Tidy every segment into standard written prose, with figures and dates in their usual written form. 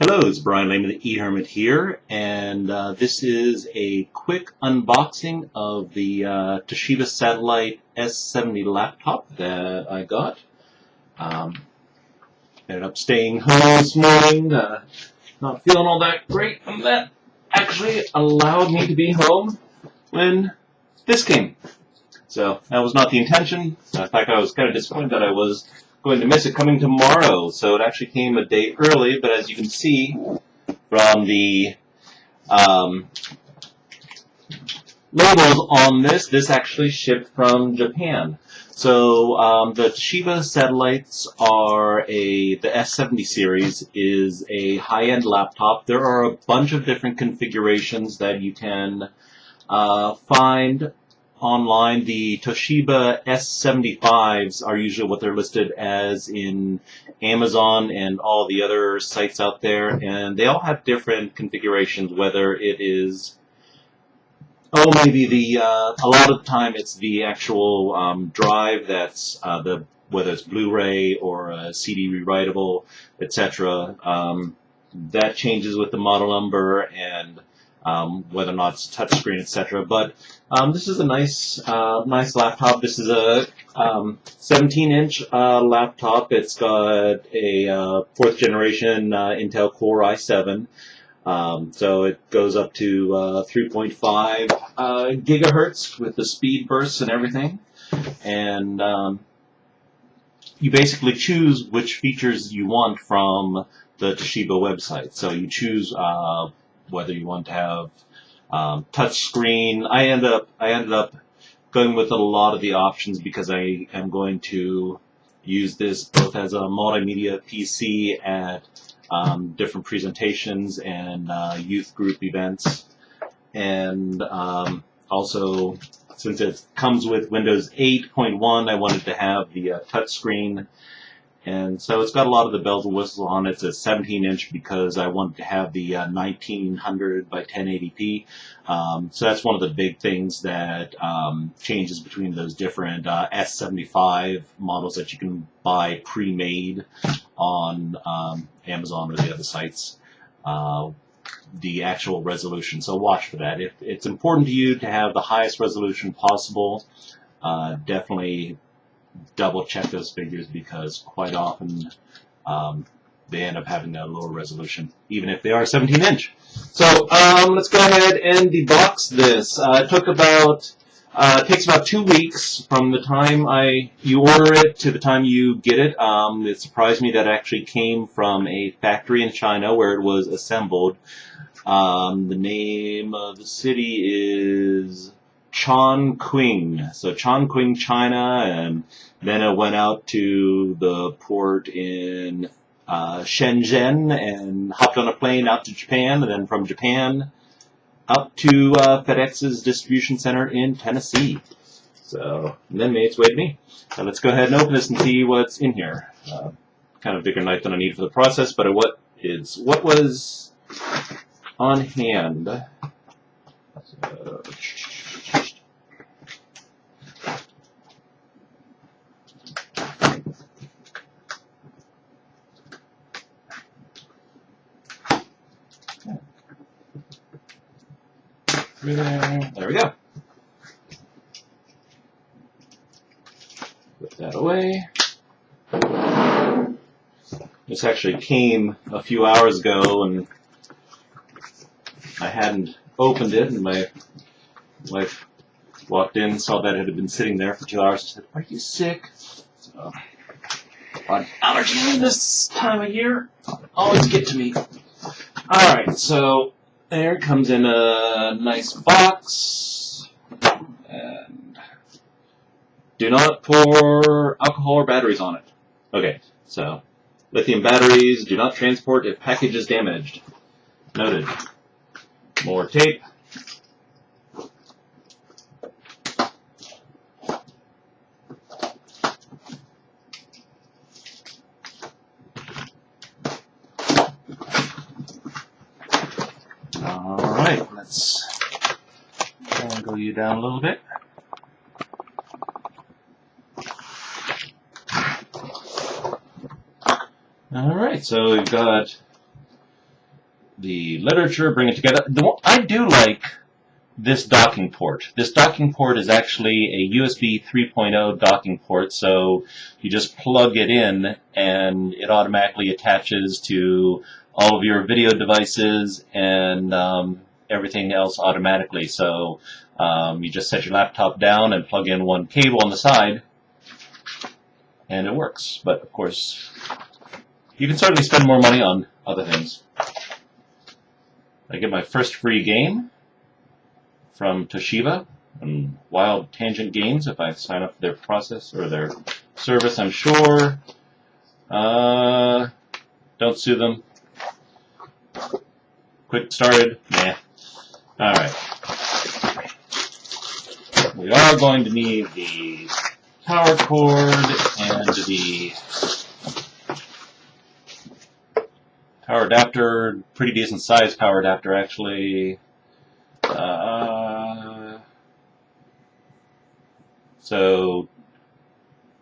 Hello, it's Brian Lehman, the eHermit here, and this is a quick unboxing of the Toshiba Satellite S70 laptop that I got. Ended up staying home this morning, not feeling all that great, and that actually allowed me to be home when this came. So that was not the intention. In fact, I was kind of disappointed that I was going to miss it coming tomorrow, so it actually came a day early, but as you can see from the labels on this actually shipped from Japan. So the Toshiba satellites are the S70 series is a high-end laptop. There are a bunch of different configurations that you can find online. The Toshiba S75s are usually what they're listed as in Amazon and all the other sites out there, and they all have different configurations, whether it is maybe a lot of the time it's the actual drive that's whether it's Blu-ray or CD rewritable, etc. That changes with the model number and whether or not it's touchscreen, etc. But this is a nice laptop. This is a 17-inch laptop. It's got a 4th generation Intel Core i7. So it goes up to 3.5 gigahertz with the speed bursts and everything. And you basically choose which features you want from the Toshiba website. So you choose whether you want to have touch screen. I ended up going with a lot of the options because I am going to use this both as a multimedia PC at different presentations and youth group events, and also since it comes with Windows 8.1, I wanted to have the touch screen. And so it's got a lot of the bells and whistles on it. It's a 17-inch because I wanted to have the 1900 by 1080p. So that's one of the big things that changes between those different S75 models that you can buy pre-made on Amazon or the other sites. The actual resolution. So watch for that. If it's important to you to have the highest resolution possible, definitely double check those figures because quite often they end up having a lower resolution, even if they are 17-inch. So let's go ahead and debox this. It takes about 2 weeks from the time you order it to the time you get it. It surprised me that it actually came from a factory in China where it was assembled. The name of the city is Chongqing. So Chongqing, China, and then it went out to the port in Shenzhen and hopped on a plane out to Japan, and then from Japan up to FedEx's distribution center in Tennessee. So, and then made its way to me. So let's go ahead and open this and see what's in here. Kind of bigger knife than I need for the process, but what was on hand. So, there we go. Put that away. This actually came a few hours ago, and I hadn't opened it, and my wife walked in, saw that it had been sitting there for 2 hours, and said, "Are you sick?" So, allergies this time of year always get to me. Alright, so there it comes in a nice box, and do not pour alcohol or batteries on it. Okay, so lithium batteries do not transport if package is damaged. Noted. More tape. Alright, let's angle you down a little bit. Alright, so we've got the literature, bring it together. I do like this docking port. This docking port is actually a USB 3.0 docking port, so you just plug it in and it automatically attaches to all of your video devices and everything else automatically. So you just set your laptop down and plug in one cable on the side and it works. But of course, you can certainly spend more money on other things. I get my first free game from Toshiba and Wild Tangent Games if I sign up for their process or their service, I'm sure. Don't sue them. Quick started. Nah. Alright. We are going to need the power cord and the power adapter. Pretty decent size power adapter, actually. So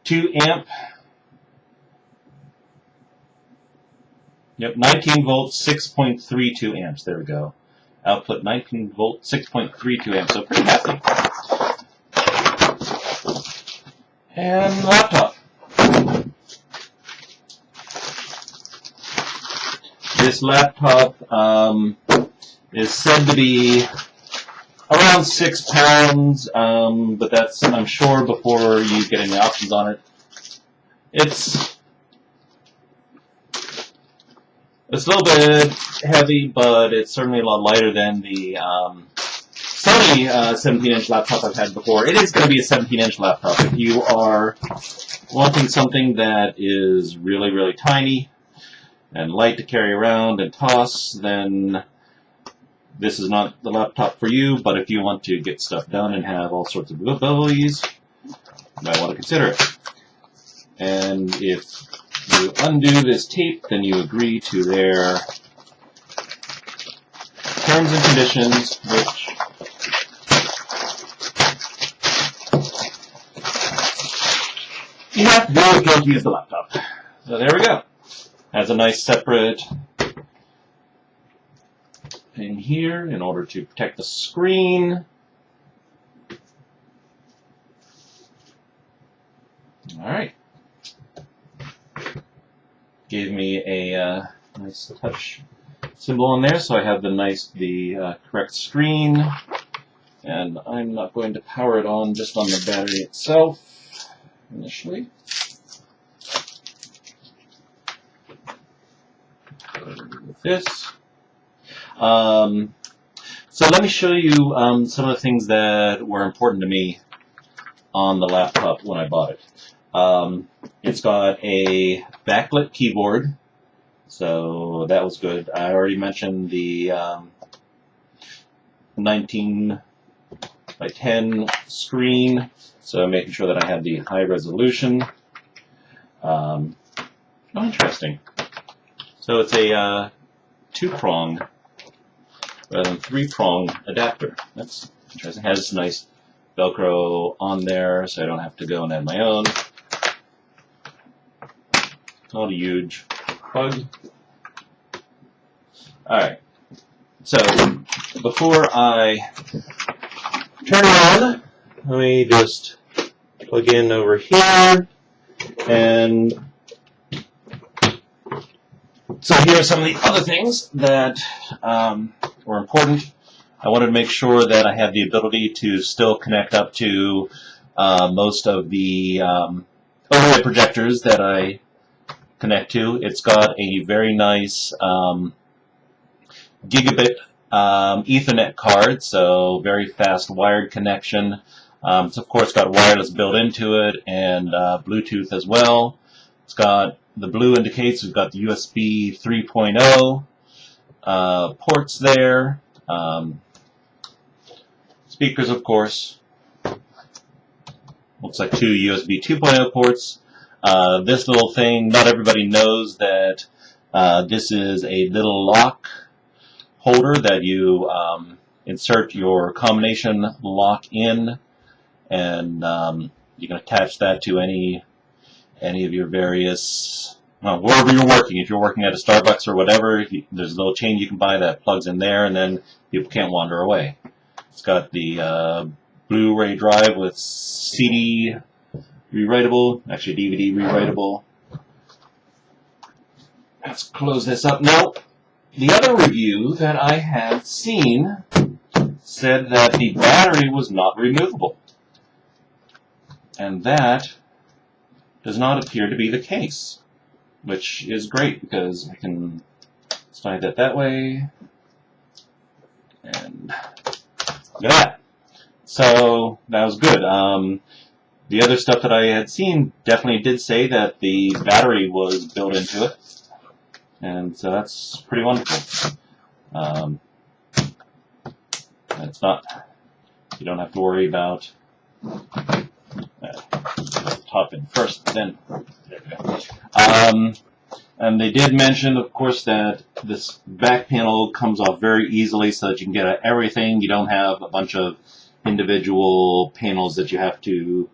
2 amp, yep, 19 volts, 6.32 amps, there we go. Output 19 volt, 6.32 amps, so pretty hefty. And laptop. This laptop is said to be around 6 pounds, but that's, I'm sure, before you get any options on it. It's a little bit heavy, but it's certainly a lot lighter than the Sony 17-inch laptop I've had before. It is going to be a 17-inch laptop. If you are wanting something that is really, really tiny and light to carry around and toss, then this is not the laptop for you. But if you want to get stuff done and have all sorts of abilities, you might want to consider it. And if you undo this tape, then you agree to their terms and conditions, which you have to do if you want to use the laptop. So there we go. Has a nice separate pin here in order to protect the screen. Alright. Gave me a nice touch symbol on there, so I have the correct screen. And I'm not going to power it on just on the battery itself initially. With this. So let me show you some of the things that were important to me on the laptop when I bought it. It's got a backlit keyboard, so that was good. I already mentioned the 19 by 10 screen, so making sure that I had the high resolution. Oh, interesting. So it's a 2-prong rather than 3-prong adapter. That's interesting. It has nice Velcro on there, so I don't have to go and add my own. Not a huge plug. Alright, so before I turn it on, let me just plug in over here. And so here are some of the other things that were important. I wanted to make sure that I had the ability to still connect up to most of the overhead projectors that I connect to. It's got a very nice Gigabit Ethernet card, so very fast wired connection. It's of course got wireless built into it and Bluetooth as well. It's got, the blue indicates we've got the USB 3.0 ports there. Speakers, of course. Looks like 2 USB 2.0 ports. This little thing, not everybody knows that this is a little lock holder that you insert your combination lock in, and you can attach that to any of your various wherever you're working. If you're working at a Starbucks or whatever, there's a little chain you can buy that plugs in there, and then people can't wander away. It's got the Blu-ray drive with CD rewritable, actually DVD rewritable. Let's close this up. Now, the other review that I had seen said that the battery was not removable. And that does not appear to be the case, which is great because I can slide that way. And look at that. So that was good. The other stuff that I had seen definitely did say that the battery was built into it. And so that's pretty wonderful. It's not, you don't have to worry about top in first, then there we go. And they did mention, of course, that this back panel comes off very easily so that you can get at everything. You don't have a bunch of individual panels that you have to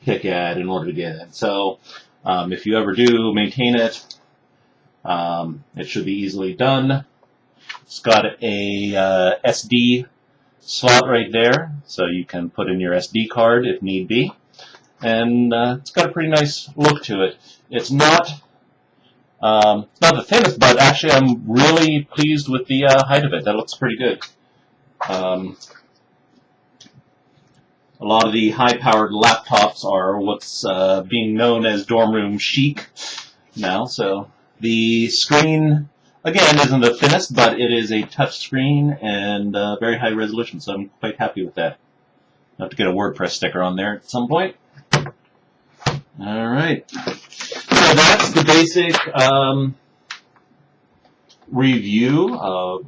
pick at in order to get it. So if you ever do maintain it, it should be easily done. It's got a SD slot right there, so you can put in your SD card if need be. And it's got a pretty nice look to it. It's not the thinnest, but actually I'm really pleased with the height of it. That looks pretty good. A lot of the high-powered laptops are what's being known as dorm room chic now. So the screen, again, isn't the thinnest, but it is a touch screen and very high resolution, so I'm quite happy with that. I'll have to get a WordPress sticker on there at some point. All right. So that's the basic review of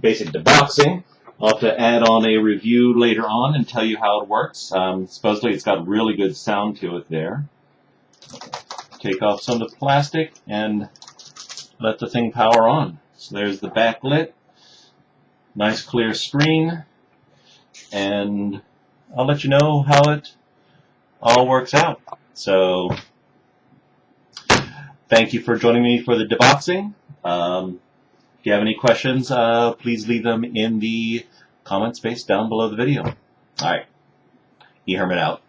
basic deboxing. I'll have to add on a review later on and tell you how it works. Supposedly it's got really good sound to it there. Take off some of the plastic and let the thing power on. So there's the backlit. Nice clear screen. And I'll let you know how it all works out. So thank you for joining me for the deboxing. If you have any questions, please leave them in the comment space down below the video. All right, eHermit out.